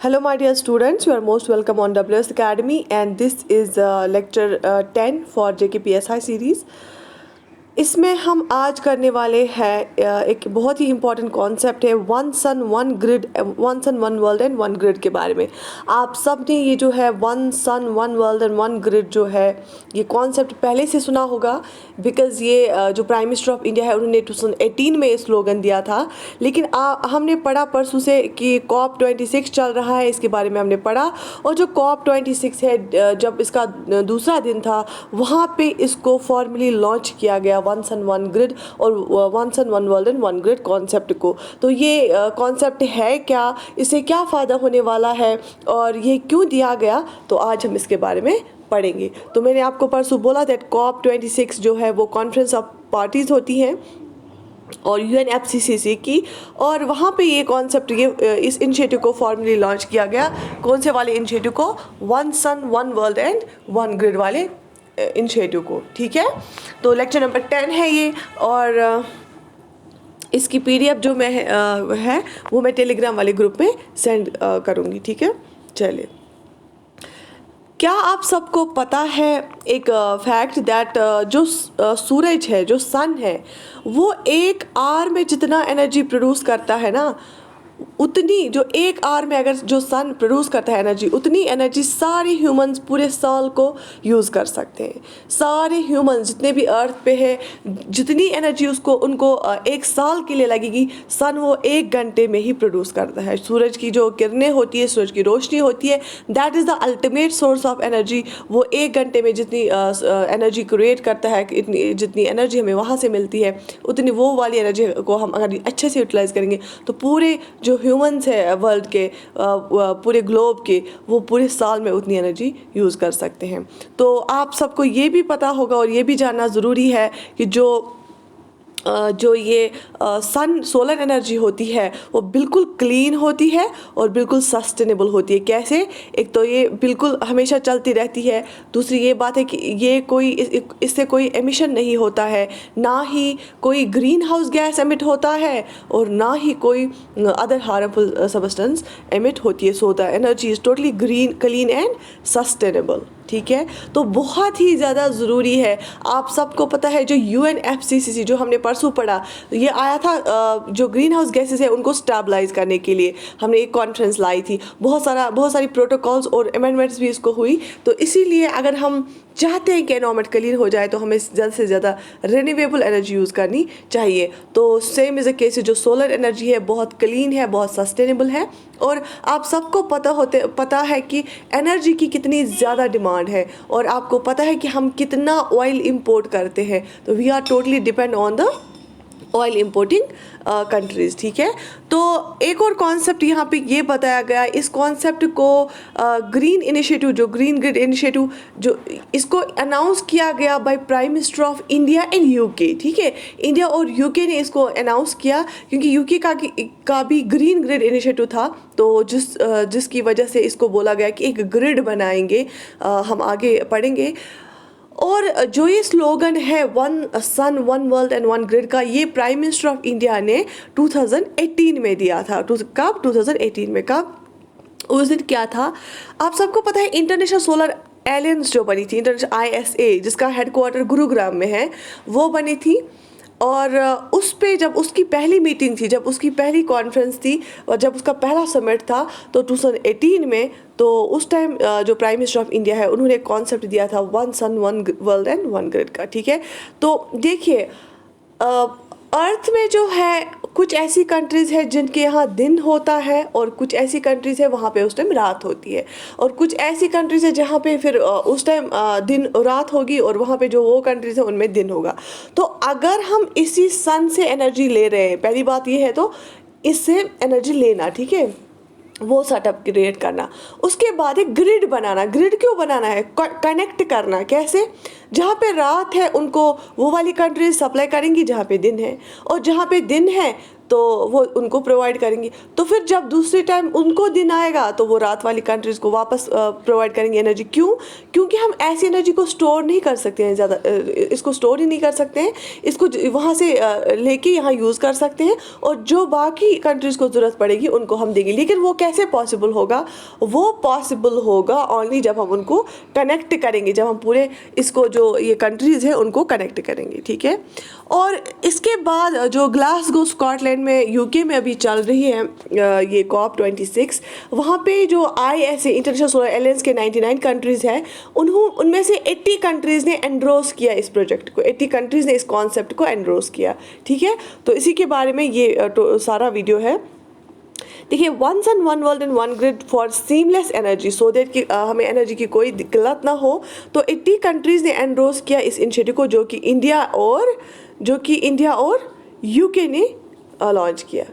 Hello, my dear students. You are most welcome on WS Academy, and this is lecture 10 for JKPSI series. इसमें हम आज करने वाले हैं एक बहुत ही इम्पॉर्टेंट कॉन्सेप्ट है one sun one grid, one sun one world and one grid के बारे में। आप सब ने ये जो है one sun one world and one grid जो है ये कॉन्सेप्ट पहले से सुना होगा, बिकॉज़ ये जो प्राइम मिनिस्टर ऑफ इंडिया है उन्होंने 2018 में ये स्लोगन दिया था। लेकिन हमने पढ़ा परसों से कि COP26 चल रहा है, इसके बारे में हमने पढ़ा। और जो COP26 है, जब इसका दूसरा दिन था वहाँ पे इसको फॉर्मली लॉन्च किया गया वन सन वन ग्रिड और one sun one world and one grid concept को। तो ये कॉन्सेप्ट है क्या, इससे क्या फ़ायदा होने वाला है और ये क्यों दिया गया, तो आज हम इसके बारे में पढ़ेंगे। तो मैंने आपको परसों बोला दैट COP26 जो है वो कॉन्फ्रेंस ऑफ पार्टीज़ होती हैं और UNFCCC की, और वहाँ पे ये कॉन्सेप्ट, ये इस इनिशिएटिव को फॉर्मली लॉन्च किया गया। कौन से वाले इनिशिएटिव को? One sun one world and one grid वाले इनिशिएटिव को। ठीक है, तो लेक्चर नंबर 10 है ये, और इसकी PDF जो मैं है वो मैं टेलीग्राम वाले ग्रुप में सेंड करूँगी। ठीक है, चलिए। क्या आप सबको पता है एक फैक्ट दैट जो सूरज है, जो सन है, वो एक आवर में जितना एनर्जी प्रोड्यूस करता है ना, उतनी जो एक आवर में अगर जो सन प्रोड्यूस करता है एनर्जी, उतनी एनर्जी सारे ह्यूमंस पूरे साल को यूज़ कर सकते हैं। सारे ह्यूमंस जितने भी अर्थ पे है, जितनी एनर्जी उनको एक साल के लिए लगेगी, सन वो 1 घंटे में ही प्रोड्यूस करता है। सूरज की जो किरणें होती है, सूरज की रोशनी होती है, that is the ultimate source of energy. वो 1 घंटे में जितनी एनर्जी क्रिएट करता है, इतनी जितनी एनर्जी हमें वहाँ से मिलती है, उतनी वो वाली एनर्जी को हम अगर अच्छे से यूटिलाइज़ करेंगे तो पूरे जो ह्यूमंस है वर्ल्ड के, पूरे ग्लोब के, वो पूरे साल में उतनी एनर्जी यूज़ कर सकते हैं। तो आप सबको ये भी पता होगा और ये भी जानना ज़रूरी है कि जो ये सन सोलर एनर्जी होती है वो बिल्कुल क्लीन होती है और बिल्कुल सस्टेनेबल होती है। कैसे? एक तो ये बिल्कुल हमेशा चलती रहती है, दूसरी ये बात है कि ये कोई इससे कोई एमिशन नहीं होता है, ना ही कोई ग्रीन हाउस गैस एमिट होता है और ना ही कोई अदर हार्मफुल सब्सटेंस एमिट होती है। So the energy is totally green, clean and sustainable. ठीक है, तो बहुत ही ज़्यादा ज़रूरी है। आप सबको पता है जो UNFCCC जो हमने परसों पढ़ा, ये आया था जो ग्रीन हाउस गैसेस है उनको स्टेबलाइज करने के लिए हमने एक कॉन्फ्रेंस लाई थी। बहुत सारी प्रोटोकॉल्स और अमेंडमेंट्स भी इसको हुई। तो इसीलिए अगर हम चाहते हैं कि एनवायरनमेंट क्लीन हो जाए तो हमें ज़्यादा से ज़्यादा रिन्यूएबल एनर्जी यूज़ करनी चाहिए। तो सेम इज़ अ केस, जो सोलर एनर्जी है बहुत क्लीन है, बहुत सस्टेनेबल है। और आप सबको पता है कि एनर्जी की कितनी ज़्यादा डिमांड है, और आपको पता है कि हम कितना ऑयल इंपोर्ट करते हैं। तो we are totally depend on the oil importing countries. ठीक है, तो एक और कॉन्सेप्ट यहाँ पे ये बताया गया, इस कॉन्सेप्ट को ग्रीन इनिशिएटिव, जो ग्रीन ग्रिड इनिशिएटिव, जो इसको अनाउंस किया गया by prime minister of India and UK। ठीक है, इंडिया और UK ने इसको अनाउंस किया क्योंकि UK का भी ग्रीन ग्रिड इनिशिएटिव था। तो जिसकी वजह से इसको बोला गया कि एक ग्रिड बनाएंगे। हम आगे पढ़ेंगे। और जो ये स्लोगन है one sun one world and one grid का, ये प्राइम मिनिस्टर ऑफ इंडिया ने 2018 में दिया था। कब? 2018 में। कब? उस दिन क्या था आप सबको पता है? इंटरनेशनल सोलर एलायंस जो बनी थी, इंटरनेशनल ISA, जिसका हेडक्वार्टर गुरुग्राम में है, वो बनी थी। और उस पे जब उसकी पहली मीटिंग थी, जब उसकी पहली कॉन्फ्रेंस थी और जब उसका पहला समिट था, तो 2018 में, तो उस टाइम जो प्राइम मिनिस्टर ऑफ इंडिया है उन्होंने एक कॉन्सेप्ट दिया था one sun one world and one grid का। ठीक है, तो देखिए अर्थ में जो है कुछ ऐसी कंट्रीज़ है जिनके यहाँ दिन होता है और कुछ ऐसी कंट्रीज़ है वहाँ पे उस टाइम रात होती है, और कुछ ऐसी कंट्रीज़ है जहाँ पे फिर उस टाइम दिन रात होगी और वहाँ पे जो वो कंट्रीज़ है उनमें दिन होगा। तो अगर हम इसी सन से एनर्जी ले रहे हैं, पहली बात ये है, तो इससे एनर्जी लेना, ठीक है, वो सेटअप क्रिएट करना। उसके बाद एक ग्रिड बनाना। ग्रिड क्यों बनाना है? कनेक्ट करना। कैसे? जहाँ पे रात है उनको वो वाली कंट्रीज सप्लाई करेंगी जहाँ पे दिन है, और जहाँ पे दिन है तो वो उनको प्रोवाइड करेंगे। तो फिर जब दूसरे टाइम उनको दिन आएगा तो वो रात वाली कंट्रीज़ को वापस प्रोवाइड करेंगे एनर्जी। क्यों? क्योंकि हम ऐसी एनर्जी को स्टोर नहीं कर सकते हैं ज़्यादा, इसको स्टोर ही नहीं कर सकते हैं, इसको वहाँ से लेके यहाँ यूज़ कर सकते हैं और जो बाकी कंट्रीज़ को ज़रूरत पड़ेगी उनको हम देंगे। लेकिन वो कैसे पॉसिबल होगा? वो पॉसिबल होगा ओनली जब हम उनको कनेक्ट करेंगे, जब हम पूरे इसको जो ये कंट्रीज़ हैं उनको कनेक्ट करेंगे, ठीक है। और इसके बाद जो ग्लासगो स्कॉटलैंड में यूके में अभी चल रही है ये COP26, वहाँ पे जो ISA इंटरनेशनल सोलर एलायंस के 99 कंट्रीज़ हैं, उनमें से 80 कंट्रीज़ ने एंडोर्स किया इस प्रोजेक्ट को, 80 कंट्रीज़ ने इस कॉन्सेप्ट को एंडोर्स किया, ठीक है। तो इसी के बारे में ये सारा वीडियो है। देखिए, one sun one world and one grid for seamless energy, so that कि हमें एनर्जी की कोई दिक्कत ना हो। तो 80 कंट्रीज़ ने एंडोर्स किया इस इनिशिएटिव को, जो कि इंडिया और यूके ने लॉन्च किया,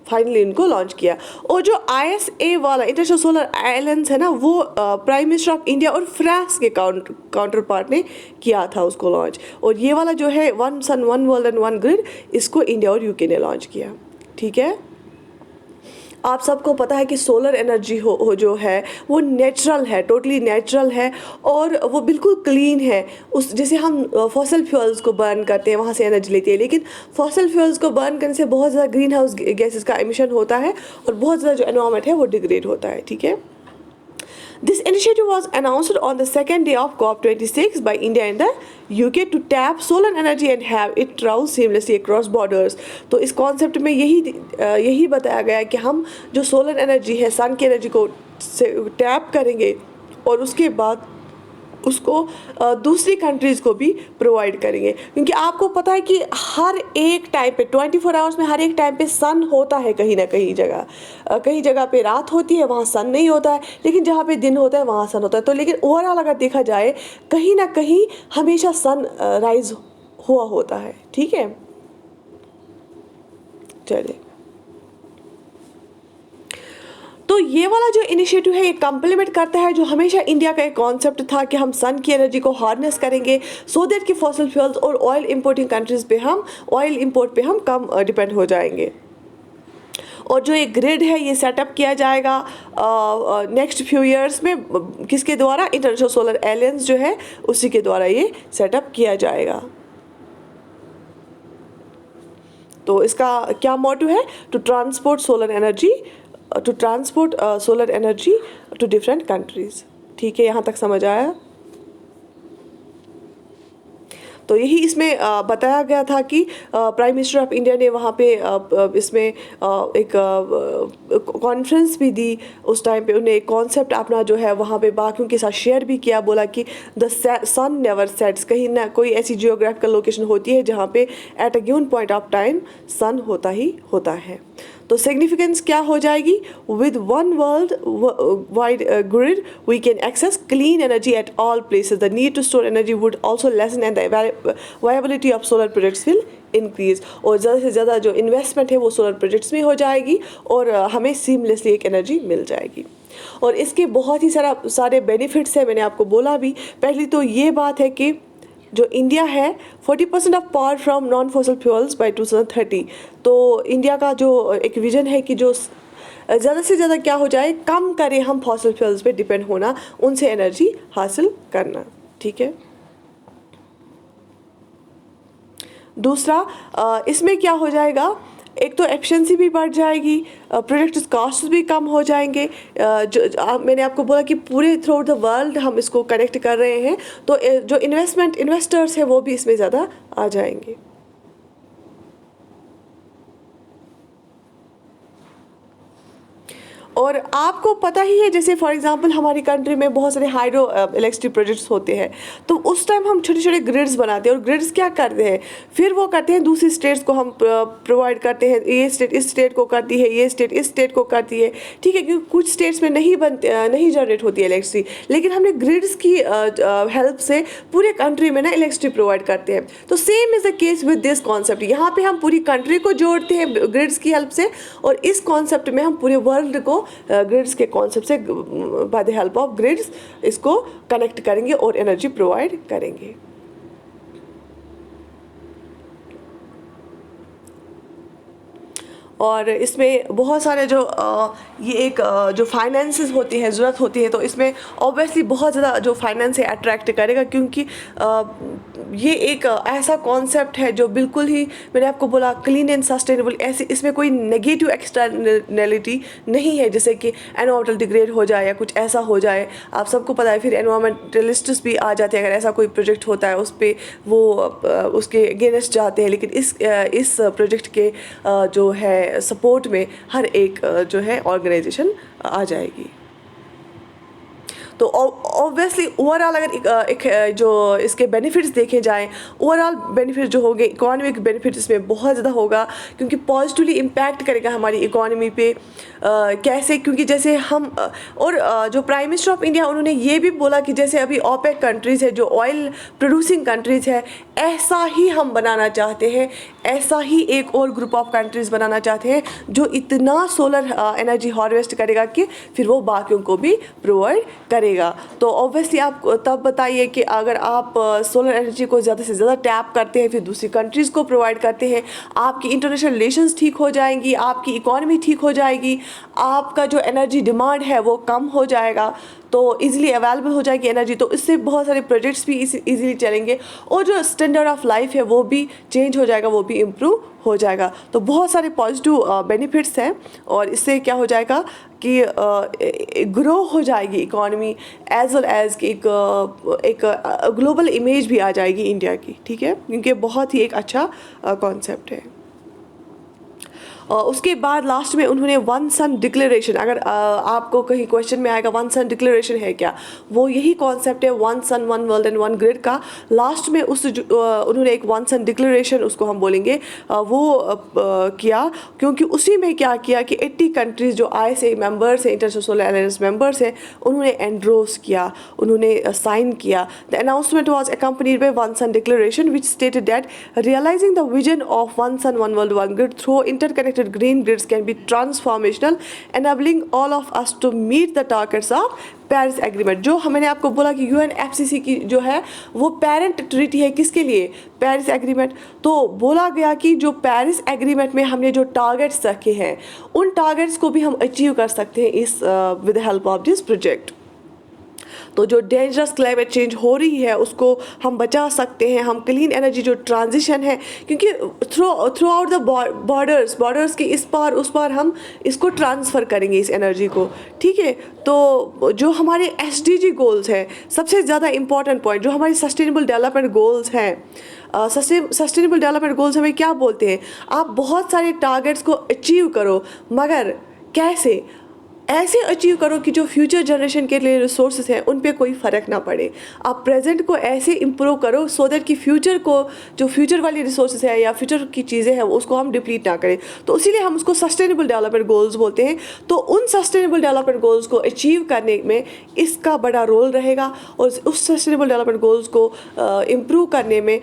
फाइनली इनको लॉन्च किया। और जो ISA वाला इंटरनेशनल सोलर एलायंस है ना, वो प्राइम मिनिस्टर ऑफ इंडिया और फ्रांस के काउंटर पार्ट ने किया था उसको लॉन्च। और ये वाला जो है one sun one world and one grid, इसको इंडिया और यूके ने लॉन्च किया, ठीक है। आप सबको पता है कि सोलर एनर्जी हो जो है वो नेचुरल है, टोटली नेचुरल है और वो बिल्कुल क्लीन है। जैसे हम फॉसिल फ्यूल्स को बर्न करते हैं वहाँ से एनर्जी लेते हैं, लेकिन फॉसिल फ्यूल्स को बर्न करने से बहुत ज़्यादा ग्रीन हाउस गैसेस का एमिशन होता है और बहुत ज़्यादा जो एनवायरनमेंट है वो डिग्रेड होता है, ठीक है। This initiative was announced on the second day of COP26 by India and the UK to tap solar energy and have it travel seamlessly across borders। तो इस कॉन्सेप्ट में यही बताया गया है कि हम जो सोलर एनर्जी है, सन की एनर्जी को टैप करेंगे और उसके बाद उसको दूसरी कंट्रीज़ को भी प्रोवाइड करेंगे। क्योंकि आपको पता है कि हर एक टाइम पे 24 आवर्स में हर एक टाइम पे सन होता है कहीं ना कहीं जगह, कहीं जगह पे रात होती है वहाँ सन नहीं होता है, लेकिन जहाँ पे दिन होता है वहाँ सन होता है। तो लेकिन ओवरऑल अगर देखा जाए कहीं ना कहीं हमेशा सन राइज हुआ होता है, ठीक है। चलिए, तो ये वाला जो इनिशिएटिव है ये कम्प्लीमेंट करता है जो हमेशा इंडिया का एक कॉन्सेप्ट था कि हम सन की एनर्जी को हार्नेस करेंगे सो दैट कि फॉसिल फ्यूल्स और ऑयल इंपोर्टिंग कंट्रीज़ पे हम ऑयल इंपोर्ट पे हम कम डिपेंड हो जाएंगे। और जो एक ग्रिड है ये सेटअप किया जाएगा नेक्स्ट फ्यू इयर्स में, किसके द्वारा? इंटरनेशनल सोलर एलायंस जो है उसी के द्वारा ये सेटअप किया जाएगा। तो इसका क्या मोटिव है? To transport solar energy to different countries, ठीक है। यहाँ तक समझ आया? तो यही इसमें बताया गया था कि प्राइम मिनिस्टर ऑफ इंडिया ने वहाँ पे इसमें एक कॉन्फ्रेंस भी दी। उस टाइम पे उन्हें एक कॉन्सेप्ट अपना जो है वहाँ पे बाकियों के साथ शेयर भी किया, बोला कि द सन नेवर सेट्स, कहीं ना कोई ऐसी जियोग्राफिकल लोकेशन होती है जहाँ पे at a given point of time sun होता ही होता है। तो सिग्निफिकेंस क्या हो जाएगी? With one world wide grid we can access clean energy at all places, the need to store energy would also lessen and the viability of solar projects will increase. और ज़्यादा से ज़्यादा जो इन्वेस्टमेंट है वो सोलर प्रोजेक्ट्स में हो जाएगी और हमें सीमलेसली एक एनर्जी मिल जाएगी। और इसके बहुत ही सारे बेनिफिट्स हैं, मैंने आपको बोला भी। पहली तो ये बात है कि जो इंडिया है 40% of power from non fossil fuels by 2030। तो इंडिया का जो एक विजन है कि जो ज़्यादा से ज़्यादा क्या हो जाए, कम करें हम फॉसिल फ्यूल्स पे डिपेंड होना, उनसे एनर्जी हासिल करना, ठीक है। दूसरा इसमें क्या हो जाएगा, एक तो एफिशिएंसी भी बढ़ जाएगी, प्रोडक्ट कॉस्ट भी कम हो जाएंगे। मैंने आपको बोला कि पूरे थ्रू आउट द वर्ल्ड हम इसको कनेक्ट कर रहे हैं, तो जो इन्वेस्टर्स हैं वो भी इसमें ज़्यादा आ जाएंगे। और आपको पता ही है, जैसे फॉर एग्जांपल हमारी कंट्री में बहुत सारे हाइड्रो इलेक्ट्रिसिटी प्रोजेक्ट्स होते हैं, तो उस टाइम हम छोटे छोटे ग्रिड्स बनाते हैं। और ग्रिड्स क्या करते हैं, फिर वो करते हैं दूसरी स्टेट्स को हम प्रोवाइड करते हैं, ये स्टेट इस स्टेट को करती है, ये स्टेट इस स्टेट को करती है, ठीक है। क्योंकि कुछ स्टेट्स में नहीं जनरेट होती है इलेक्ट्रिसिटी, लेकिन हमने ग्रिड्स की हेल्प से पूरे कंट्री में ना इलेक्ट्रिसिटी प्रोवाइड करते हैं। तो same is the case with this concept, यहाँ पे हम पूरी कंट्री को जोड़ते हैं ग्रिड्स की हेल्प से, और इस कॉन्सेप्ट में हम पूरे वर्ल्ड को ग्रिड्स के कॉन्सेप्ट से by the help of grids इसको कनेक्ट करेंगे और एनर्जी प्रोवाइड करेंगे। और इसमें बहुत सारे जो ये एक जो फाइनेंसेस होती है, ज़रूरत होती है, तो इसमें ऑब्वियसली बहुत ज़्यादा जो फाइनेंस है अट्रैक्ट करेगा, क्योंकि ये एक ऐसा कॉन्सेप्ट है जो बिल्कुल ही, मैंने आपको बोला, क्लीन एंड सस्टेनेबल। ऐसे इसमें कोई नेगेटिव एक्सटर्नैलिटी नहीं है, जैसे कि एनवायरमेंटल डिग्रेड हो जाए या कुछ ऐसा हो जाए। आप सबको पता है, फिर एनवायरमेंटलिस्ट्स भी आ जाते हैं अगर ऐसा कोई प्रोजेक्ट होता है, उस पर वो उसके अगेंस्ट जाते हैं। लेकिन इस प्रोजेक्ट के जो है सपोर्ट में हर एक जो है ऑर्गेनाइजेशन आ जाएगी। तो ऑब्वियसली ओवरऑल अगर एक जो इसके बेनिफिट्स देखे जाएँ, ओवरऑल बेनिफिट जो होंगे, इकोनॉमिक बेनिफिट इसमें बहुत ज़्यादा होगा, क्योंकि पॉजिटिवली इम्पैक्ट करेगा हमारी इकोनॉमी पे। कैसे? क्योंकि जैसे हम और जो प्राइम मिनिस्टर ऑफ इंडिया, उन्होंने ये भी बोला कि जैसे अभी ओपेक कंट्रीज़ है, जो ऑयल प्रोड्यूसिंग कंट्रीज़ है, ऐसा ही हम बनाना चाहते हैं, ऐसा ही एक और ग्रुप ऑफ कंट्रीज़ बनाना चाहते हैं जो इतना सोलर एनर्जी हार्वेस्ट करेगा कि फिर वो बाकियों को भी प्रोवाइड करेगा। तो ऑब्वियसली आप तब बताइए कि अगर आप सोलर एनर्जी को ज़्यादा से ज़्यादा टैप करते हैं, फिर दूसरी कंट्रीज़ को प्रोवाइड करते हैं, आपकी इंटरनेशनल रिलेशंस ठीक हो जाएंगी, आपकी इकोनॉमी ठीक हो जाएगी, आपका जो एनर्जी डिमांड है वो कम हो जाएगा, तो इजीली अवेलेबल हो जाएगी एनर्जी। तो इससे बहुत सारे प्रोजेक्ट्स भी इजीली चलेंगे, और जो स्टैंडर्ड ऑफ लाइफ है वो भी चेंज हो जाएगा, वो भी इम्प्रूव हो जाएगा। तो बहुत सारे पॉजिटिव बेनिफिट्स हैं, और इससे क्या हो जाएगा कि ग्रो हो जाएगी इकोनॉमी, एज वेल एज कि एक ग्लोबल इमेज भी आ जाएगी इंडिया की। ठीक है, क्योंकि बहुत ही एक अच्छा कॉन्सेप्ट है। उसके बाद लास्ट में उन्होंने वन सन डिक्लेरेशन, अगर आपको कहीं क्वेश्चन में आएगा वन सन डिक्लेरेशन है क्या, वो यही कॉन्सेप्ट है, one sun one world and one grid का। लास्ट में उन्होंने एक वन सन डिक्लेरेशन, उसको हम बोलेंगे, वो किया, क्योंकि उसी में क्या किया कि 80 कंट्रीज़ जो ISA मेंबर्स हैं, इंटरनेशनल सोलर अलायंस मेंबर्स हैं, उन्होंने एंडोर्स किया, उन्होंने साइन किया। The announcement was accompanied by one sun declaration which stated that realizing the vision of one sun one world one grid through interconnected green grids can be transformational, enabling all of us to meet the targets of Paris agreement. जो मैंने आपको बोला कि UNFCCC की जो है वो parent treaty है, किसके लिए? Paris agreement. तो बोला गया कि जो पेरिस एग्रीमेंट में हमने जो टारगेट्स रखे हैं, उन टारगेट्स को भी हम अचीव कर सकते हैं इस with the help of this project. तो जो डेंजरस क्लाइमेट चेंज हो रही है उसको हम बचा सकते हैं, हम क्लीन एनर्जी जो ट्रांजिशन है, क्योंकि थ्रू आउट द बॉर्डर्स के इस पार उस पार हम इसको ट्रांसफ़र करेंगे इस एनर्जी को। ठीक है, तो जो हमारे SDG गोल्स हैं, सबसे ज़्यादा इम्पॉर्टेंट पॉइंट, जो हमारे सस्टेनेबल डेवलपमेंट गोल्स हैं, सस्टेनेबल डेवलपमेंट गोल्स हमें क्या बोलते हैं? आप बहुत सारे टारगेट्स को अचीव करो, मगर कैसे? ऐसे अचीव करो कि जो फ्यूचर जनरेशन के लिए रिसोर्सेज हैं उन पे कोई फ़र्क ना पड़े। आप प्रेजेंट को ऐसे इम्प्रूव करो सो दैट कि फ्यूचर को, जो फ्यूचर वाली रिसोर्सेज है या फ्यूचर की चीज़ें हैं, उसको हम डिप्लीट ना करें। तो इसीलिए हम उसको सस्टेनेबल डेवलपमेंट गोल्स बोलते हैं। तो उन सस्टेनेबल डेवलपमेंट गोल्स को अचीव करने में इसका बड़ा रोल रहेगा, और उस सस्टेनेबल डेवलपमेंट गोल्स को इम्प्रूव करने में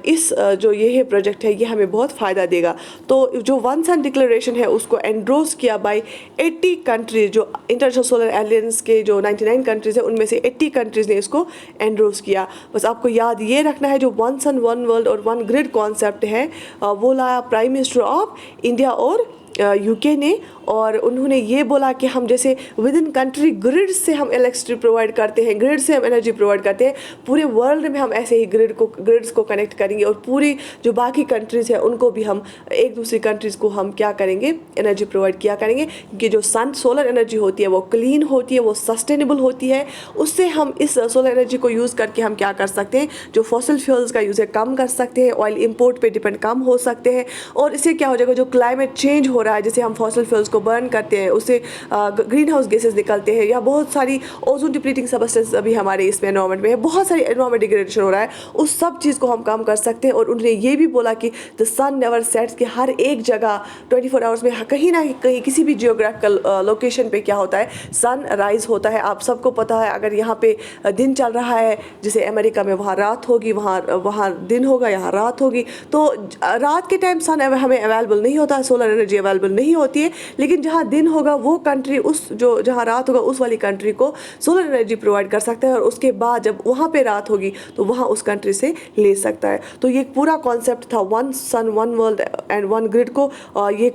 इस जो ये प्रोजेक्ट है ये हमें बहुत फ़ायदा देगा। तो जो वन सन डिक्लेरेशन है उसको एंडोर्स किया बाय 80 कंट्रीज, जो इंटरनेशनल सोलर अलायंस के जो 99 कंट्रीज़ हैं उनमें से 80 कंट्रीज़ ने इसको एंडोर्स किया। बस आपको याद ये रखना है, जो वन सन वन वर्ल्ड और वन ग्रिड कॉन्सेप्ट है वो लाया प्राइम मिनिस्टर ऑफ इंडिया और UK ने, और उन्होंने ये बोला कि हम जैसे विद इन कंट्री ग्रिड से हम इलेक्ट्रिसिटी प्रोवाइड करते हैं, ग्रिड से हम एनर्जी प्रोवाइड करते हैं, पूरे वर्ल्ड में हम ऐसे ही ग्रिड्स को कनेक्ट करेंगे, और पूरी जो बाकी कंट्रीज़ हैं उनको भी हम एक दूसरी कंट्रीज़ को हम क्या करेंगे, एनर्जी प्रोवाइड किया करेंगे। क्योंकि जो सोलर एनर्जी होती है वो क्लीन होती है, वो सस्टेनेबल होती है। उससे हम इस सोलर एनर्जी को यूज़ करके हम क्या कर सकते हैं, जो फॉसिल फ्यूल्स का यूज़ है कम कर सकते हैं, ऑयल इम्पोर्ट पर डिपेंड कम हो सकते हैं, और इससे क्या हो जाएगा, जो क्लाइमेट चेंज हो रहा है, जैसे हम फॉसिल फ्यूल्स को बर्न करते हैं, उससे ग्रीन हाउस गैसेस निकलते हैं, या बहुत सारी ओजोन डिप्लीटिंग सबस्टेंस अभी हमारे इसमें एनवायरमेंट में है, बहुत सारी एनवायरमेंट डिग्रेडेशन हो रहा है, उस सब चीज़ को हम कम कर सकते हैं। और उन्होंने ये भी बोला कि द सन नेवर सेट्स, कि हर एक जगह 24 आवर्स में कहीं ना कहीं किसी भी जियोग्राफिकल लोकेशन पे क्या होता है, सन राइज होता है। आप सबको पता है, अगर यहाँ पे दिन चल रहा है, जैसे अमेरिका में वहाँ रात होगी, वहाँ दिन होगा, यहाँ रात होगी, तो रात के टाइम सन हमें अवेलेबल नहीं होता है, सोलर एनर्जी अवेलेबल अवेलेबल नहीं होती है, लेकिन जहाँ दिन होगा वो कंट्री उस जो जहाँ रात होगा उस वाली कंट्री को सोलर एनर्जी प्रोवाइड कर सकता है, और उसके बाद जब वहाँ पे रात होगी तो वहाँ उस कंट्री से ले सकता है। तो ये पूरा कॉन्सेप्ट था one sun one world and one grid को। ये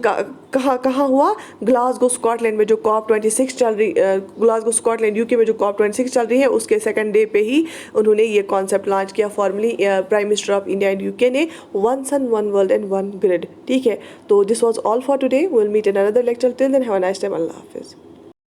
कहाँ हुआ? ग्लासगो स्कॉटलैंड में जो COP26 चल रही, ग्लासगो स्कॉटलैंड यूके में जो COP26 चल रही है उसके सेकंड डे पे ही उन्होंने ये कॉन्सेप्ट लॉन्च किया formally, prime minister of India and UK ने, one sun one world and one grid. ठीक है, तो this was all for today, will meet in another lecture, till then have a nice time, अल्लाह हाफिज़।